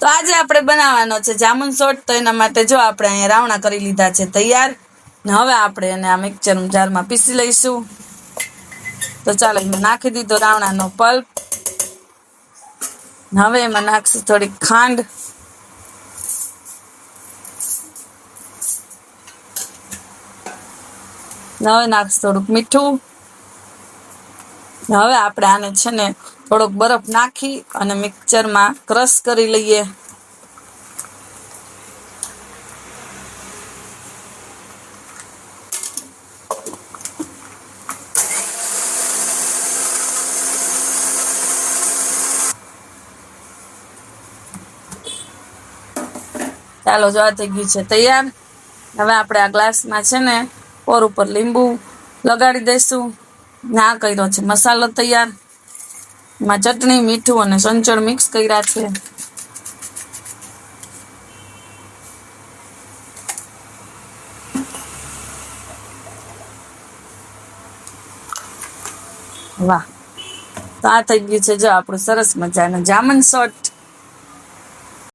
તો આજે આપણે બનાવવાનો છે જામુન શોર્ટ। તો એના માટે જો આપણે અહીંયા રાવણા કરી લીધા છે તૈયાર ને હવે આપણે એને આ મિક્સર જારમાં પીસી લઈશું। તો ચાલો એમાં નાખી દીધો રાવણાનો પલ્પ। હવે એમાં નાખશું થોડીક ખાંડ, હવે નાખશું થોડુંક મીઠું। હવે આપણે આને છે ને થોડોક બરફ નાખી અને મિક્સરમાં ક્રશ કરી લઈએ। ચાલો જો આ થઈ ગયું છે તૈયાર। હવે આપણે આ ગ્લાસમાં છે ને ઓર ઉપર લીંબુ લગાડી દઈશું। ના કર્યો છે મસાલો તૈયાર, એમાં ચટણી, મીઠું અને સંચળ મિક્સ કર્યા છે। વાહ, તો આ થઈ ગયું છે જો આપણું સરસ મજાનું જામુન શોર્ટ।